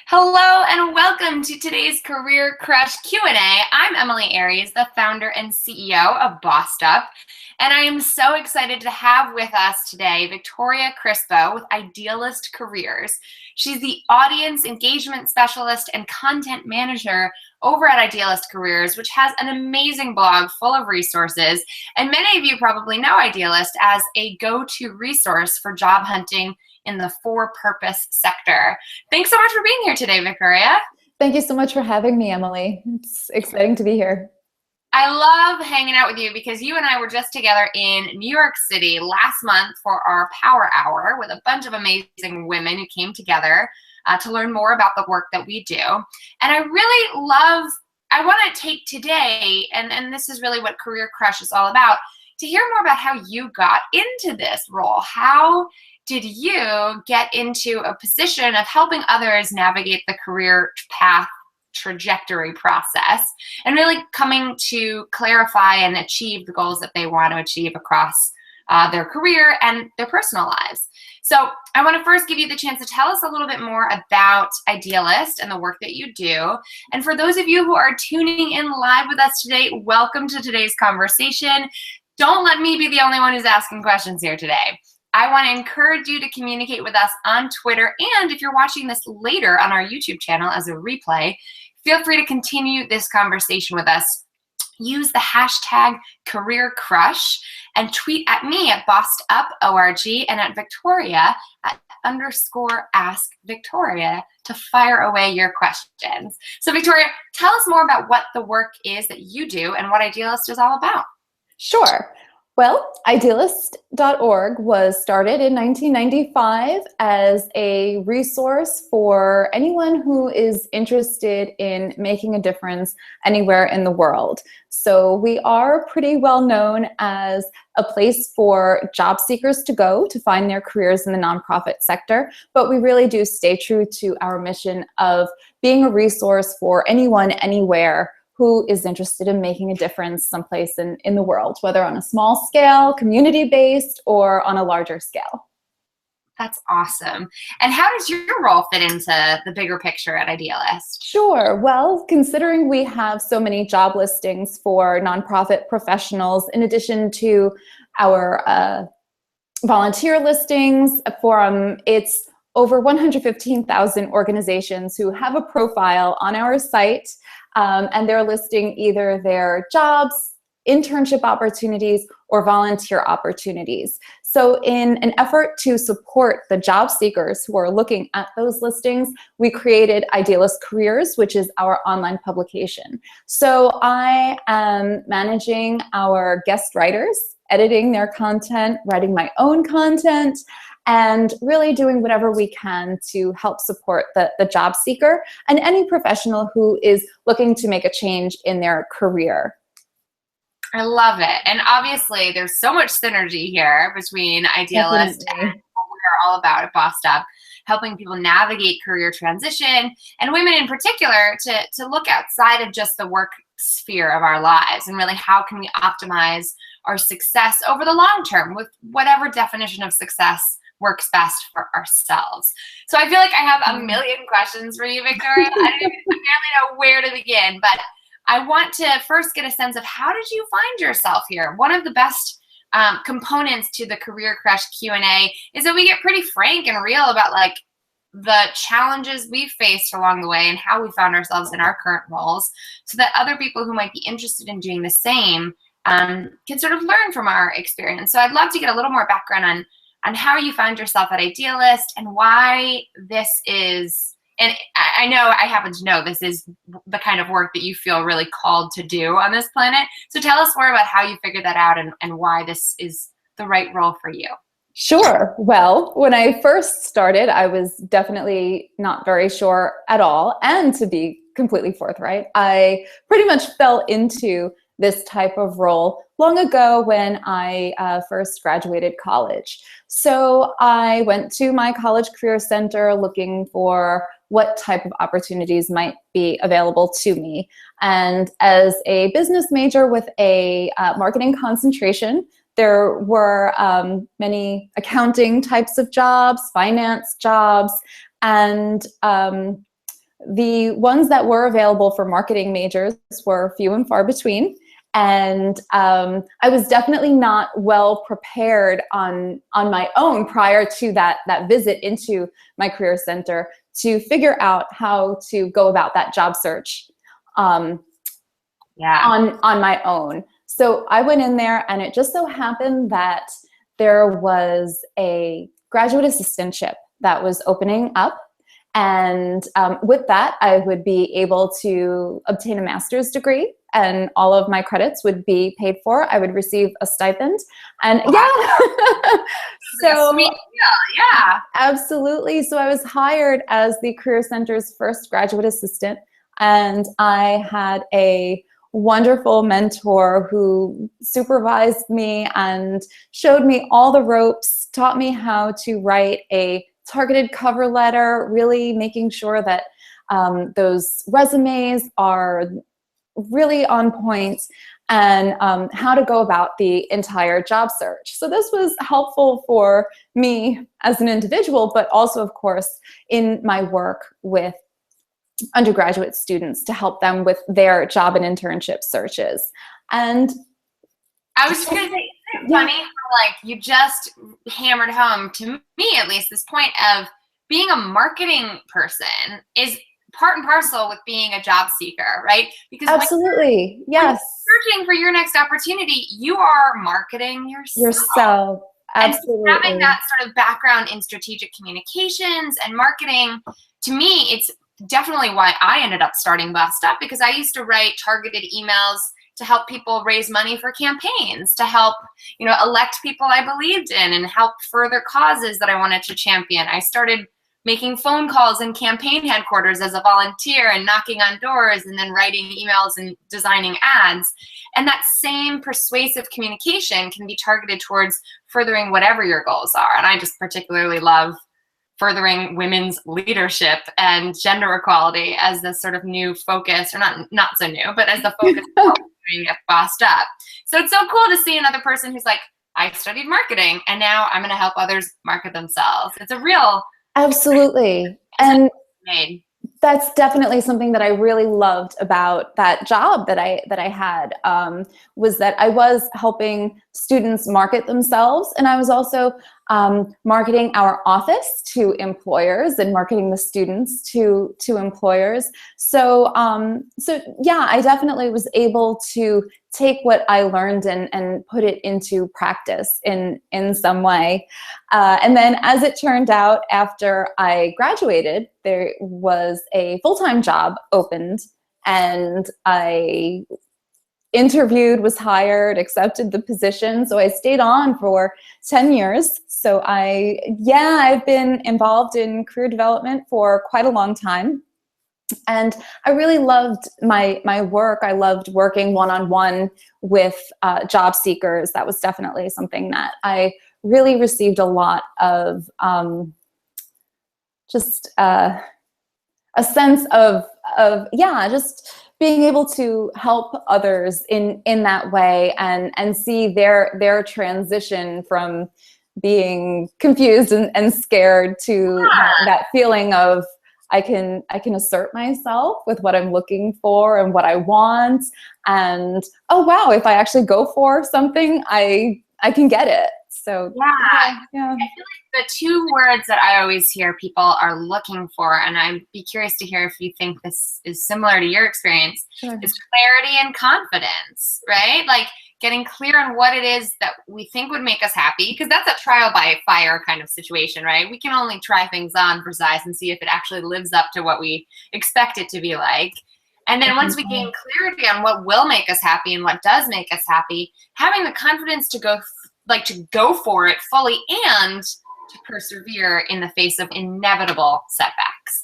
Hello and welcome to today's Career Crush Q&A. I'm Emily Aries, the founder and CEO of Bossed Up, and I am so excited to have with us today Victoria Crispo with Idealist Careers. She's the audience engagement specialist and content manager over at Idealist Careers, which has an amazing blog full of resources, and many of you probably know Idealist as a go-to resource for job hunting in the for-purpose sector. Thanks so much for being here today, Victoria. Thank you so much for having me, Emily. It's exciting to be here. I love hanging out with you because you and I were just together in New York City last month for our Power Hour with a bunch of amazing women who came together to learn more about the work that we do. And I want to take today, and this is really what Career Crush is all about, to hear more about how you got into this role. How did you get into a position of helping others navigate the career path trajectory process and really coming to clarify and achieve the goals that they want to achieve across their career and their personal lives? So I want to first give you the chance to tell us a little bit more about Idealist and the work that you do. And for those of you who are tuning in live with us today, welcome to today's conversation. Don't let me be the only one who's asking questions here today. I want to encourage you to communicate with us on Twitter, and if you're watching this later on our YouTube channel as a replay, feel free to continue this conversation with us. Use the hashtag CareerCrush and tweet at me at BossedUpORG and at Victoria at _AskVictoria to fire away your questions. So Victoria, tell us more about what the work is that you do and what Idealist is all about. Sure. Well, Idealist.org was started in 1995 as a resource for anyone who is interested in making a difference anywhere in the world. So we are pretty well known as a place for job seekers to go to find their careers in the nonprofit sector, but we really do stay true to our mission of being a resource for anyone, anywhere, who is interested in making a difference someplace in the world, whether on a small scale, community-based, or on a larger scale. That's awesome. And how does your role fit into the bigger picture at Idealist? Sure. Well, considering we have so many job listings for nonprofit professionals, in addition to our volunteer listings, it's over 115,000 organizations who have a profile on our site, and they're listing either their jobs, internship opportunities, or volunteer opportunities. So in an effort to support the job seekers who are looking at those listings, we created Idealist Careers, which is our online publication. So I am managing our guest writers, editing their content, writing my own content, and really doing whatever we can to help support the job seeker and any professional who is looking to make a change in their career. I love it. And obviously there's so much synergy here between Idealist and what we're all about at Bossed Up, helping people navigate career transition and women in particular to look outside of just the work sphere of our lives and really how can we optimize our success over the long term with whatever definition of success works best for ourselves. So I feel like I have a million questions for you, Victoria. I barely know where to begin, but I want to first get a sense of how did you find yourself here? One of the best components to the Career Crush Q&A is that we get pretty frank and real about like the challenges we've faced along the way and how we found ourselves in our current roles so that other people who might be interested in doing the same can sort of learn from our experience. So I'd love to get a little more background on how you found yourself at Idealist and why this is, and I know, I happen to know this is the kind of work that you feel really called to do on this planet. So tell us more about how you figured that out and why this is the right role for you. Sure. Well, when I first started, I was definitely not very sure at all. And to be completely forthright, I pretty much fell into this type of role long ago when I first graduated college. So I went to my college career center looking for what type of opportunities might be available to me. And as a business major with a marketing concentration, there were many accounting types of jobs, finance jobs, and the ones that were available for marketing majors were few and far between. And I was definitely not well prepared on my own prior to that visit into my career center to figure out how to go about that job search on my own. So I went in there, and it just so happened that there was a graduate assistantship that was opening up. And with that, I would be able to obtain a master's degree, and all of my credits would be paid for. I would receive a stipend. And so yeah, absolutely. So I was hired as the Career Center's first graduate assistant, and I had a wonderful mentor who supervised me and showed me all the ropes, taught me how to write a targeted cover letter, really making sure that those resumes are really on point, and how to go about the entire job search. So this was helpful for me as an individual, but also, of course, in my work with undergraduate students to help them with their job and internship searches. And I was just going to say, isn't it funny how, like, you just hammered home, to me at least, this point of being a marketing person is part and parcel with being a job seeker, right? Because absolutely, when you're searching for your next opportunity, you are marketing yourself. Absolutely. And having that sort of background in strategic communications and marketing, to me, it's definitely why I ended up starting Bossed Up, because I used to write targeted emails to help people raise money for campaigns, to help, elect people I believed in and help further causes that I wanted to champion. I started making phone calls in campaign headquarters as a volunteer and knocking on doors and then writing emails and designing ads. And that same persuasive communication can be targeted towards furthering whatever your goals are. And I just particularly love furthering women's leadership and gender equality as the sort of new focus, or not so new, but as the focus of doing it Bossed Up. So it's so cool to see another person who's like, I studied marketing and now I'm going to help others market themselves. It's a real absolutely. And that's definitely something that I really loved about that job that I had, was that I was helping students market themselves, and I was also marketing our office to employers and marketing the students to employers. So yeah, I definitely was able to take what I learned and put it into practice in some way. And then, as it turned out, after I graduated, there was a full-time job opened, and I interviewed, was hired, accepted the position. So I stayed on for 10 years. So I've been involved in career development for quite a long time. And I really loved my work. I loved working one-on-one with job seekers. That was definitely something that I really received a lot of just a sense of just being able to help others in that way, and see their transition from being confused and scared to that feeling of I can assert myself with what I'm looking for and what I want, and oh wow, if I actually go for something, I can get it. So yeah. I feel like the two words that I always hear people are looking for, and I'd be curious to hear if you think this is similar to your experience, is clarity and confidence, right? Like getting clear on what it is that we think would make us happy, because that's a trial by fire kind of situation, right? We can only try things on for size and see if it actually lives up to what we expect it to be like. And then once we gain clarity on what will make us happy and what does make us happy, having the confidence to go for it fully and to persevere in the face of inevitable setbacks.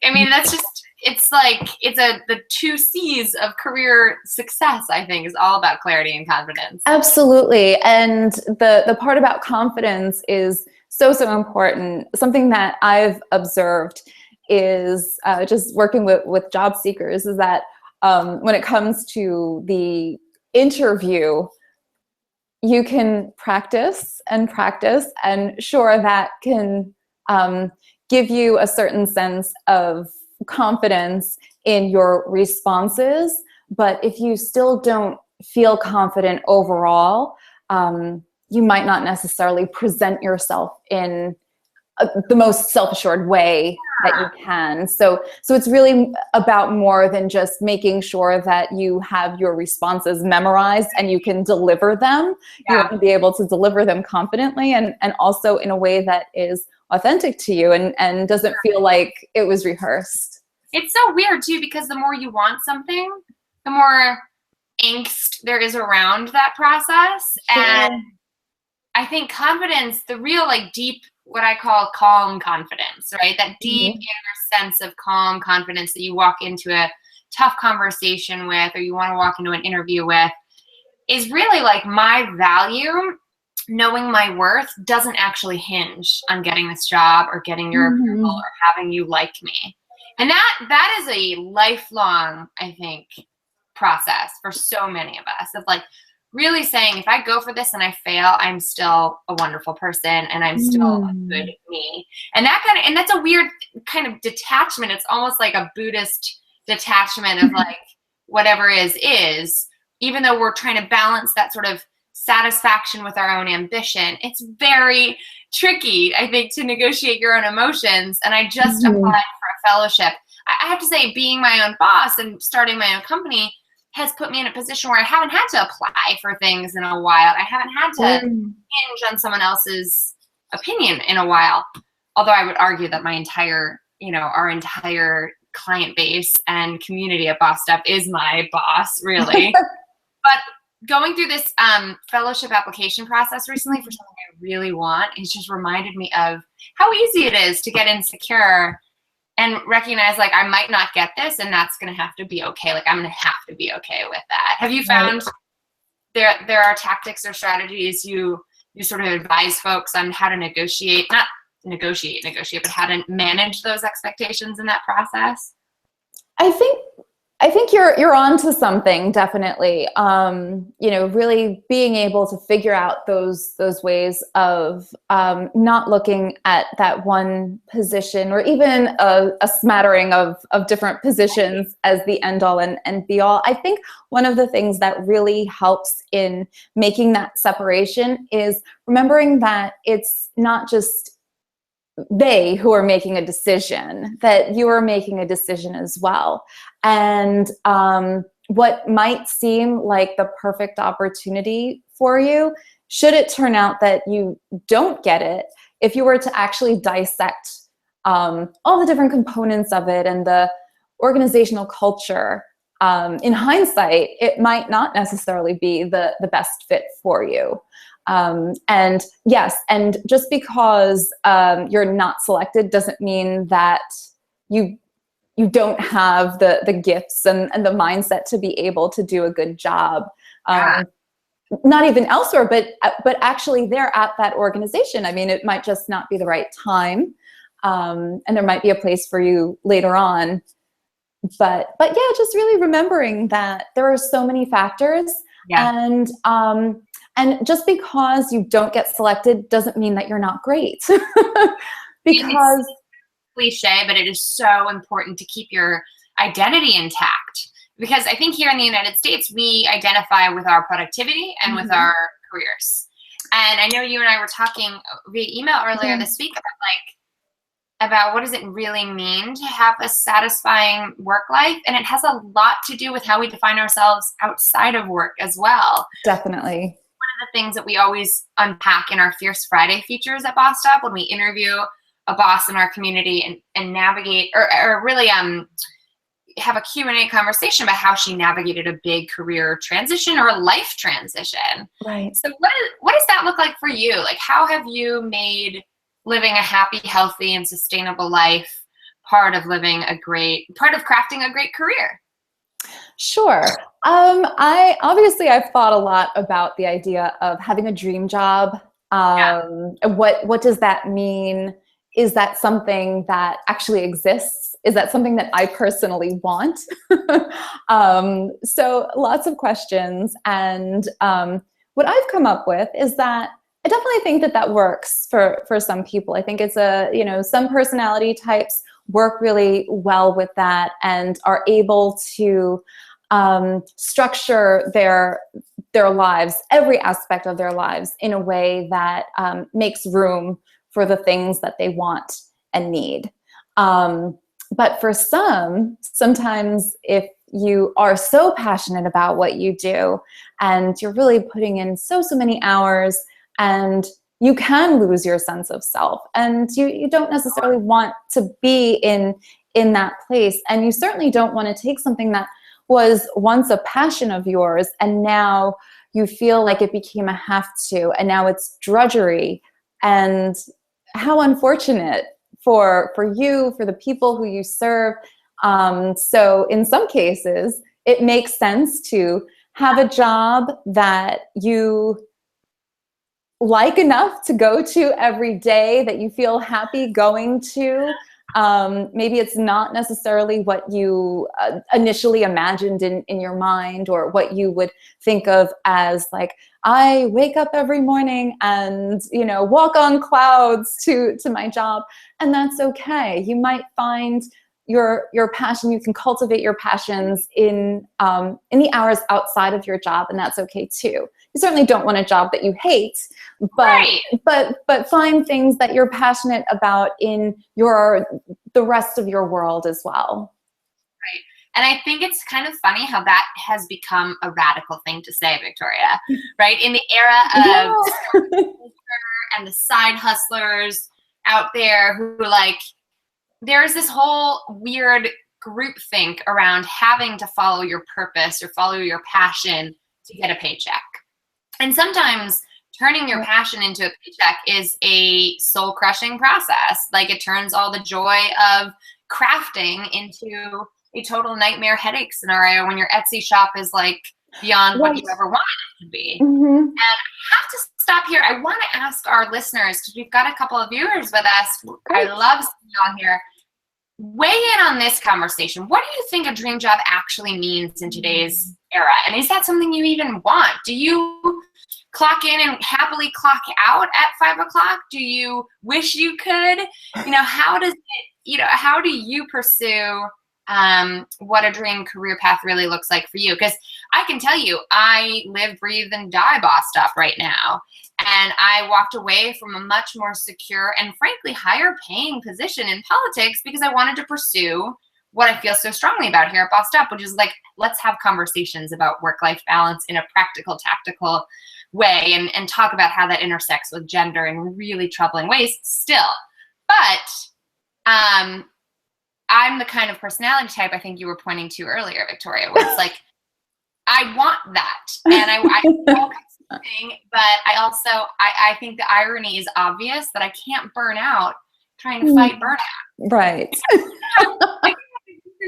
I mean, that's just, it's the two C's of career success, I think, is all about clarity and confidence. Absolutely. And the part about confidence is so important. Something that I've observed is just working with job seekers is that when it comes to the interview, you can practice, and sure, that can give you a certain sense of confidence in your responses, but if you still don't feel confident overall, you might not necessarily present yourself in the most self-assured way that you can. So it's really about more than just making sure that you have your responses memorized and you can deliver them. You want to be able to deliver them confidently and also in a way that is authentic to you and doesn't feel like it was rehearsed. It's so weird too, because the more you want something, the more angst there is around that process. Sure. And I think confidence, the real like deep, what I call calm confidence, right? That deep inner sense of calm confidence that you walk into a tough conversation with, or you want to walk into an interview with, is really like my value. Knowing my worth doesn't actually hinge on getting this job or getting your approval or having you like me. And that is a lifelong, I think, process for so many of us, of like really saying, if I go for this and I fail, I'm still a wonderful person and I'm still a good me. And and that's a weird kind of detachment. It's almost like a Buddhist detachment of like whatever is, even though we're trying to balance that sort of satisfaction with our own ambition. It's very tricky, I think, to negotiate your own emotions. And I just applied for a fellowship. I have to say, being my own boss and starting my own company has put me in a position where I haven't had to apply for things in a while. I haven't had to hinge on someone else's opinion in a while. Although I would argue that my entire, our entire client base and community at Boss Step is my boss, really. But going through this fellowship application process recently for something I really want has just reminded me of how easy it is to get insecure and recognize like I might not get this and that's going to have to be okay. Like I'm going to have to be okay with that. Have you found there are tactics or strategies you sort of advise folks on how to not negotiate, but how to manage those expectations in that process? I think you're onto something, definitely. Really being able to figure out those ways of not looking at that one position or even a smattering of different positions as the end all and be all. I think one of the things that really helps in making that separation is remembering that it's not just they who are making a decision, that you are making a decision as well. And what might seem like the perfect opportunity for you, should it turn out that you don't get it, if you were to actually dissect all the different components of it and the organizational culture, in hindsight, it might not necessarily be the best fit for you. And yes, and just because you're not selected doesn't mean that you don't have the gifts and the mindset to be able to do a good job. Not even elsewhere, but actually there at that organization. I mean, it might just not be the right time, and there might be a place for you later on. But yeah, just really remembering that there are so many factors, and just because you don't get selected doesn't mean that you're not great. Because it's cliche, but it is so important to keep your identity intact. Because I think here in the United States, we identify with our productivity and with our careers. And I know you and I were talking via email earlier this week about what does it really mean to have a satisfying work life. And it has a lot to do with how we define ourselves outside of work as well. Definitely. One of the things that we always unpack in our Fierce Friday features at Boss Step when we interview a boss in our community and navigate or really have a Q&A conversation about how she navigated a big career transition or a life transition. Right. So what does that look like for you? Like, how have you made living a happy, healthy, and sustainable life part of crafting a great career? Sure. I've thought a lot about the idea of having a dream job. What does that mean? Is that something that actually exists? Is that something that I personally want? So lots of questions. And what I've come up with is that I definitely think that works for some people. I think it's some personality types work really well with that and are able to structure their lives, every aspect of their lives, in a way that makes room for the things that they want and need. But for sometimes if you are so passionate about what you do and you're really putting in so many hours, and you can lose your sense of self, and you don't necessarily want to be in that place, and you certainly don't want to take something that was once a passion of yours and now you feel like it became a have to, and now it's drudgery. And how unfortunate for you, for the people who you serve. So in some cases, it makes sense to have a job that you like enough to go to every day, that you feel happy going to. Maybe it's not necessarily what you initially imagined in your mind, or what you would think of as like, I wake up every morning and, walk on clouds to my job. And that's okay. You might find your passion. You can cultivate your passions in the hours outside of your job, and that's okay too. You certainly don't want a job that you hate, but find things that you're passionate about in the rest of your world as well. Right. And I think it's kind of funny how that has become a radical thing to say, Victoria, right? In the era of and the side hustlers out there who there's this whole weird groupthink around having to follow your purpose or follow your passion to get a paycheck. And sometimes turning your passion into a paycheck is a soul-crushing process. Like, it turns all the joy of crafting into a total nightmare headache scenario when your Etsy shop is beyond what you ever wanted it to be. Mm-hmm. And I have to stop here. I want to ask our listeners, because we've got a couple of viewers with us. Great. I love seeing you on here. Weigh in on this conversation. What do you think a dream job actually means in today's era? And is that something you even want? Do you clock in and happily clock out at 5 o'clock? Do you wish you could? How do you pursue what a dream career path really looks like for you? Because I can tell you, I live, breathe, and die boss stuff right now. And I walked away from a much more secure and frankly higher paying position in politics because I wanted to pursue what I feel so strongly about here at Bossed Up, which is let's have conversations about work-life balance in a practical, tactical way, and talk about how that intersects with gender in really troubling ways still. But I'm the kind of personality type I think you were pointing to earlier, Victoria, where it's I want that, and I something, but I think the irony is obvious that I can't burn out trying to fight burnout. Right.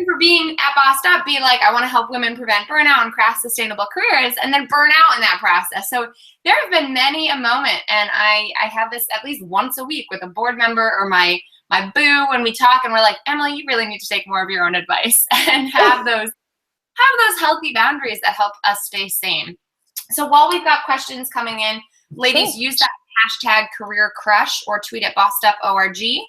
For being at Bossed Up, be I want to help women prevent burnout and craft sustainable careers, and then burn out in that process. So there have been many a moment, and I have this at least once a week with a board member or my boo when we talk, and we're like, Emily, you really need to take more of your own advice and have those healthy boundaries that help us stay sane. So while we've got questions coming in, ladies, use that hashtag career crush, or tweet at bosseduporg,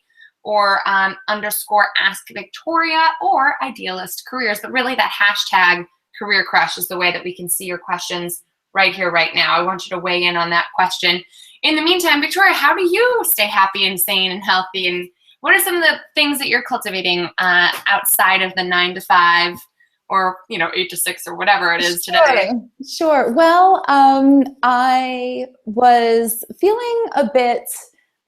or _askVictoria, or Idealist Careers. But really that hashtag career crush is the way that we can see your questions right here, right now. I want you to weigh in on that question. In the meantime, Victoria, how do you stay happy and sane and healthy? And what are some of the things that you're cultivating outside of the 9 to 5 or 8 to 6 or whatever it is today? Sure. Well, I was feeling a bit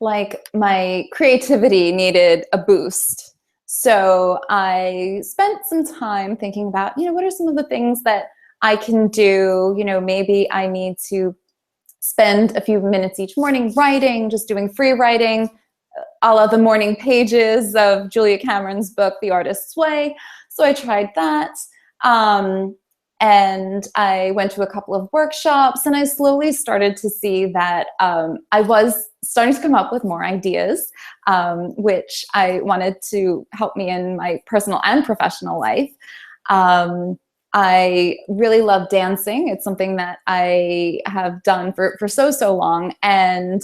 like my creativity needed a boost. So I spent some time thinking about, what are some of the things that I can do? Maybe I need to spend a few minutes each morning writing, just doing free writing, a la the morning pages of Julia Cameron's book, The Artist's Way. So I tried that. And I went to a couple of workshops, and I slowly started to see that I was starting to come up with more ideas, which I wanted to help me in my personal and professional life. I really love dancing. It's something that I have done for so long. And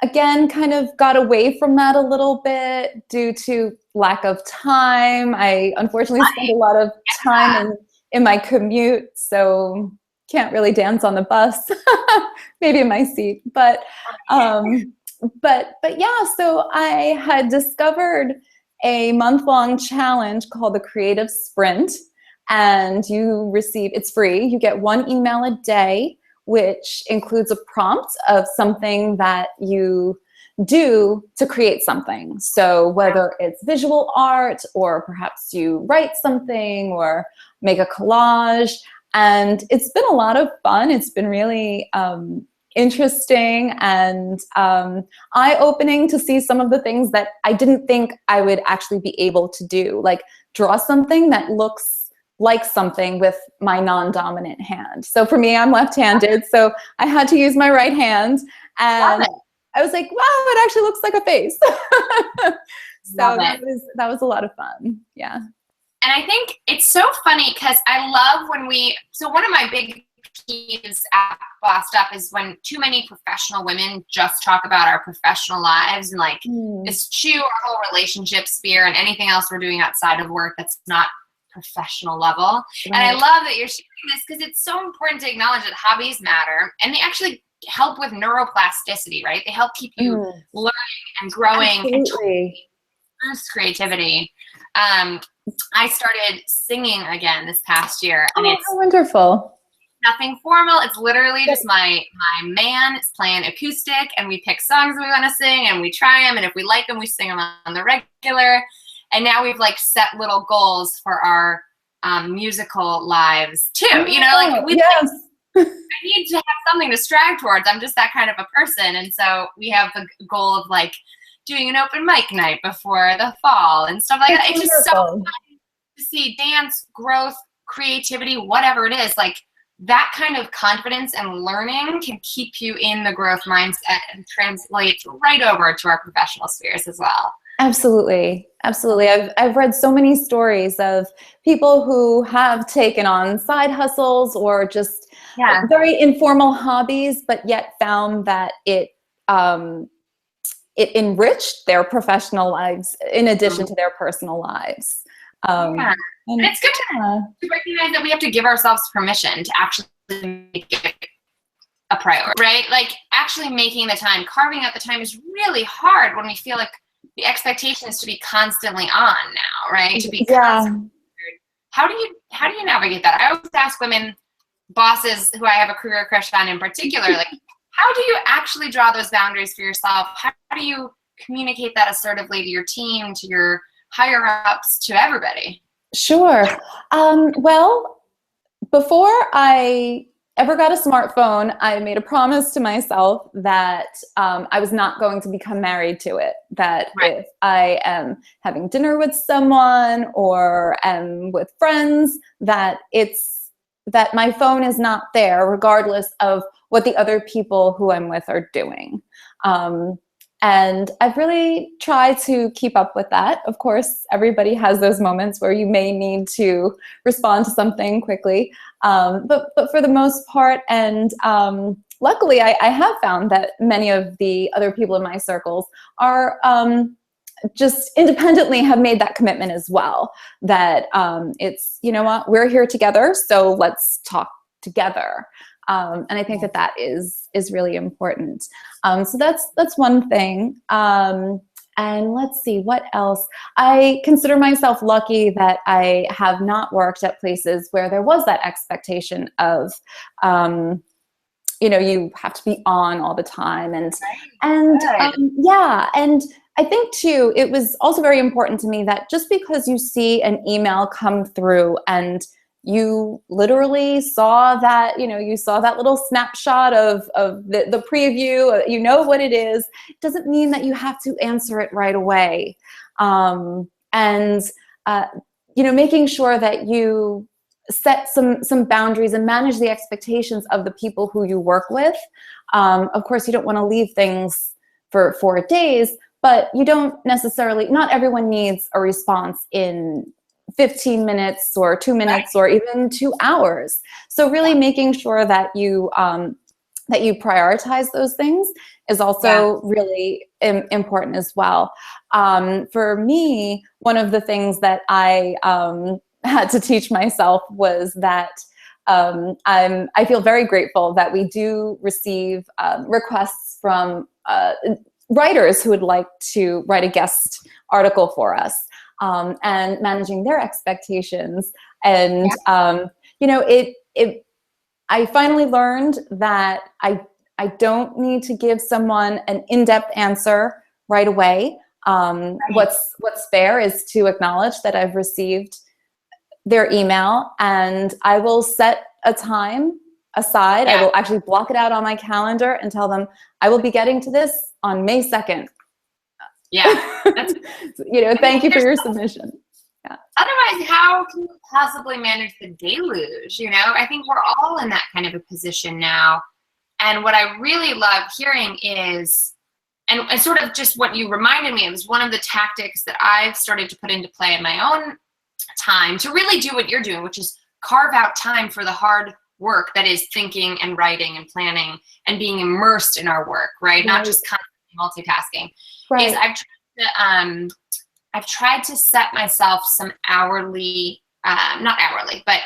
again, kind of got away from that a little bit due to lack of time. I unfortunately spend a lot of time in my commute, so can't really dance on the bus, maybe in my seat. But yeah, so I had discovered a month-long challenge called the Creative Sprint, and it's free. You get 1 email a day, which includes a prompt of something that you do to create something. So whether it's visual art, or perhaps you write something or make a collage. And it's been a lot of fun. It's been really interesting and eye-opening to see some of the things that I didn't think I would actually be able to do, like draw something that looks like something with my non-dominant hand. So for me, I'm left-handed, so I had to use my right hand, and I was like, wow, it actually looks like a face. So that was a lot of fun. Yeah. And I think it's so funny because I love when so one of my big peeves at Bossed Up is when too many professional women just talk about our professional lives and like eschew our whole relationship sphere and anything else we're doing outside of work that's not professional level. Right. And I love that you're sharing this because it's so important to acknowledge that hobbies matter, and they actually help with neuroplasticity, right? They help keep you learning and growing. Absolutely. And boost creativity. I started singing again this past year, and it's wonderful. Nothing formal. It's literally just my man is playing acoustic, and we pick songs we want to sing, and we try them, and if we like them, we sing them on the regular. And now we've like set little goals for our musical lives too. You know, like I need to have something to strive towards. I'm just that kind of a person, and so we have the goal of like doing an open mic night before the fall and stuff like that. It's just so fun to see dance, growth, creativity, whatever it is. Like that kind of confidence and learning can keep you in the growth mindset and translate right over to our professional spheres as well. Absolutely. Absolutely. I've read so many stories of people who have taken on side hustles or just very informal hobbies, but yet found that it enriched their professional lives in addition to their personal lives. And it's good to recognize that we have to give ourselves permission to actually make it a priority, right? Like actually making the time, carving out the time is really hard when we feel like the expectation is to be constantly on now, right? To be constantly. How do you navigate that? I always ask women, bosses who I have a career crush on in particular, like, how do you actually draw those boundaries for yourself? How do you communicate that assertively to your team, to your higher ups, to everybody? Sure. Well, before I ever got a smartphone, I made a promise to myself that I was not going to become married to it. That if I am having dinner with someone or am with friends, that my phone is not there, regardless of what the other people who I'm with are doing. And I've really tried to keep up with that. Of course, everybody has those moments where you may need to respond to something quickly. But for the most part, and luckily, I have found that many of the other people in my circles are just independently have made that commitment as well. That it's, you know what, we're here together, so let's talk together. And I think that is really important. So that's one thing. And let's see, what else? I consider myself lucky that I have not worked at places where there was that expectation of, you have to be on all the time. And I think too, it was also very important to me that just because you see an email come through and you literally saw that, you saw that little snapshot of the preview, you know what it is, doesn't mean that you have to answer it right away. Making sure that you set some boundaries and manage the expectations of the people who you work with. Of course, you don't want to leave things for 4 days, but you don't necessarily, not everyone needs a response in 15 minutes or 2 minutes or even 2 hours. So really making sure that you that you prioritize those things is also really important as well. For me, one of the things that I had to teach myself was that I feel very grateful that we do receive requests from writers who would like to write a guest article for us, and managing their expectations. And I finally learned that I don't need to give someone an in-depth answer right away. What's fair is to acknowledge that I've received their email, and I will set a time aside. I will actually block it out on my calendar and tell them I will be getting to this on May 2nd. Yeah. That's, thank you for your submission. Yeah. Otherwise, how can you possibly manage the deluge? I think we're all in that kind of a position now. And what I really love hearing is, and sort of just what you reminded me of, is one of the tactics that I've started to put into play in my own time to really do what you're doing, which is carve out time for the hard work that is thinking and writing and planning and being immersed in our work, right? Not just constantly multitasking. Right. Is I've tried to set myself some hourly, not hourly, but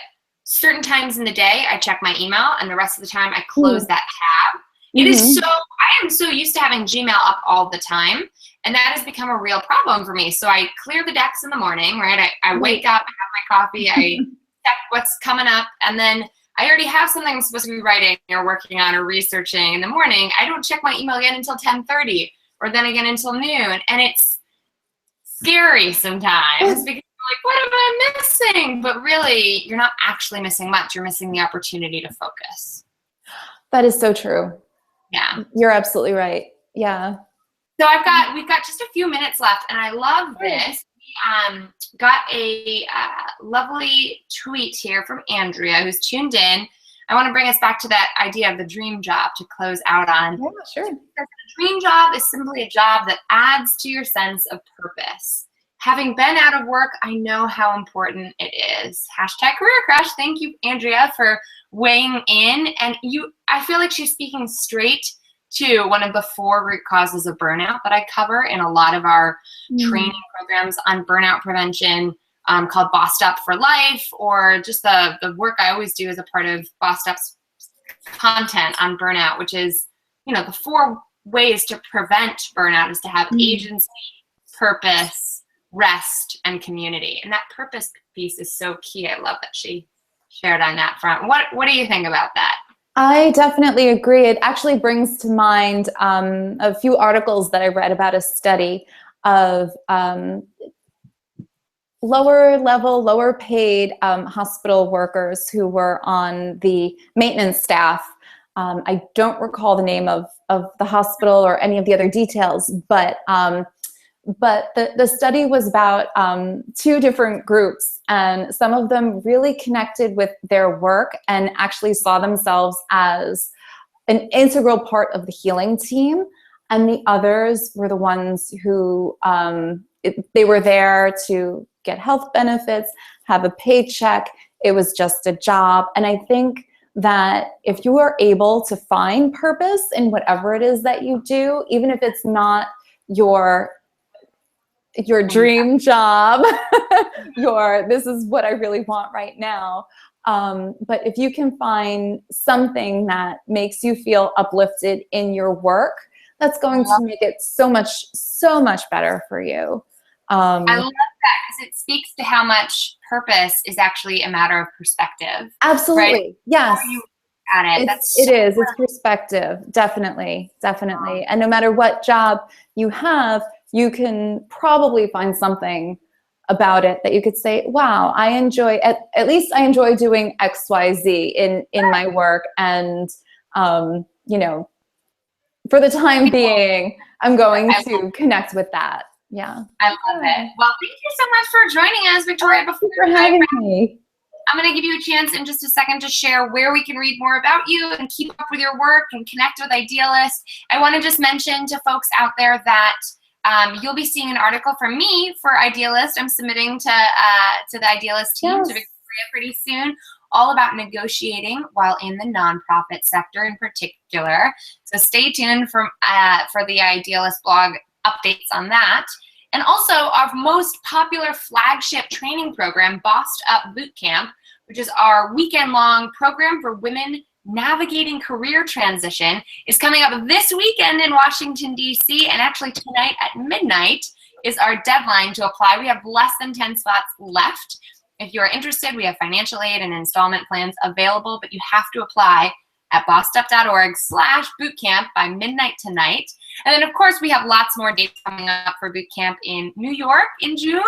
certain times in the day I check my email, and the rest of the time I close that tab. It is I am so used to having Gmail up all the time, and that has become a real problem for me. So I clear the decks in the morning, right? I wake up, I have my coffee, I check what's coming up, and then I already have something I'm supposed to be writing or working on or researching in the morning. I don't check my email again until 10:30 or then again until noon. And it's scary sometimes because you're like, what am I missing? But really, you're not actually missing much. You're missing the opportunity to focus. That is so true. Yeah. You're absolutely right. Yeah. So we've got just a few minutes left, and I love this. We got a lovely tweet here from Andrea, who's tuned in. I want to bring us back to that idea of the dream job to close out on. Yeah, sure. The dream job is simply a job that adds to your sense of purpose. Having been out of work, I know how important it is. Hashtag career crush. Thank you, Andrea, for weighing in. And I feel like she's speaking straight to one of the 4 root causes of burnout that I cover in a lot of our training programs on burnout prevention, called Bossed Up for Life, or just the work I always do as a part of Bossed Up's content on burnout, which is, the 4 ways to prevent burnout is to have agency, purpose, rest, and community. And that purpose piece is so key. I love that she shared on that front. What do you think about that? I definitely agree. It actually brings to mind a few articles that I read about a study of lower level, lower paid hospital workers who were on the maintenance staff. I don't recall the name of the hospital or any of the other details, but the study was about 2 different groups, and some of them really connected with their work and actually saw themselves as an integral part of the healing team, and the others were the ones who they were there to get health benefits, have a paycheck. It was just a job. And I think that if you are able to find purpose in whatever it is that you do, even if it's not your dream job, this is what I really want right now. But if you can find something that makes you feel uplifted in your work, that's going to make it so much better for you. I love that because it speaks to how much purpose is actually a matter of perspective. Absolutely. Right? Yes. It is. It's perspective. Definitely. And no matter what job you have, you can probably find something about it that you could say, wow, I enjoy, at least I enjoy doing X, Y, Z in my work. And, for the time being, I'm going to connect with that. Yeah. I love it. Well, thank you so much for joining us, Victoria. Thank you for having me. I'm going to give you a chance in just a second to share where we can read more about you and keep up with your work and connect with Idealist. I want to just mention to folks out there that you'll be seeing an article from me for Idealist. I'm submitting to the Idealist team, to Victoria, pretty soon all about negotiating while in the nonprofit sector in particular. So stay tuned for the Idealist blog updates on that. And also our most popular flagship training program, Bossed Up Bootcamp, which is our weekend-long program for women navigating career transition, is coming up this weekend in Washington, D.C., and actually tonight at midnight is our deadline to apply. We have less than 10 spots left. If you're interested, we have financial aid and installment plans available, but you have to apply at bossedup.org/bootcamp by midnight tonight. And then, of course, we have lots more dates coming up for bootcamp in New York in June,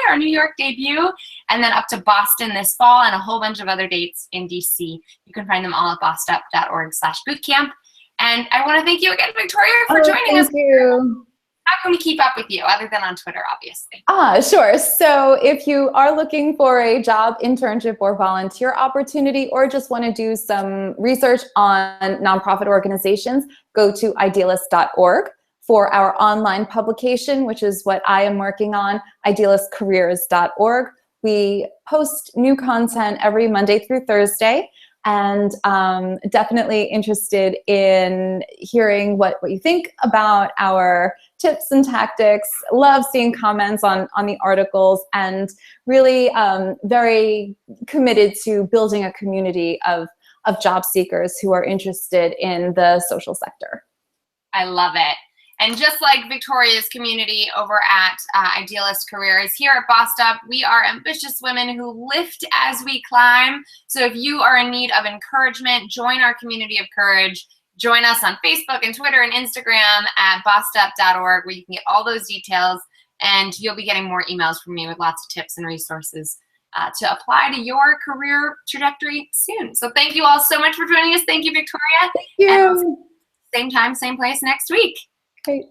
our New York debut, and then up to Boston this fall, and a whole bunch of other dates in DC. You can find them all at bossedup.org/bootcamp. And I want to thank you again, Victoria, for joining us. Thank you. How can we keep up with you, other than on Twitter, obviously? Sure. So if you are looking for a job, internship, or volunteer opportunity, or just want to do some research on nonprofit organizations, go to idealist.org for our online publication, which is what I am working on, idealistcareers.org. We post new content every Monday through Thursday, and definitely interested in hearing what you think about our tips and tactics. Love seeing comments on the articles, and really very committed to building a community of job seekers who are interested in the social sector. I love it. And just like Victoria's community over at Idealist Careers, here at Bossed Up, we are ambitious women who lift as we climb. So if you are in need of encouragement, join our community of courage. Join us on Facebook and Twitter and Instagram at bossedup.org, where you can get all those details, and you'll be getting more emails from me with lots of tips and resources to apply to your career trajectory soon. So thank you all so much for joining us. Thank you, Victoria. Thank you. And same time, same place next week. Great.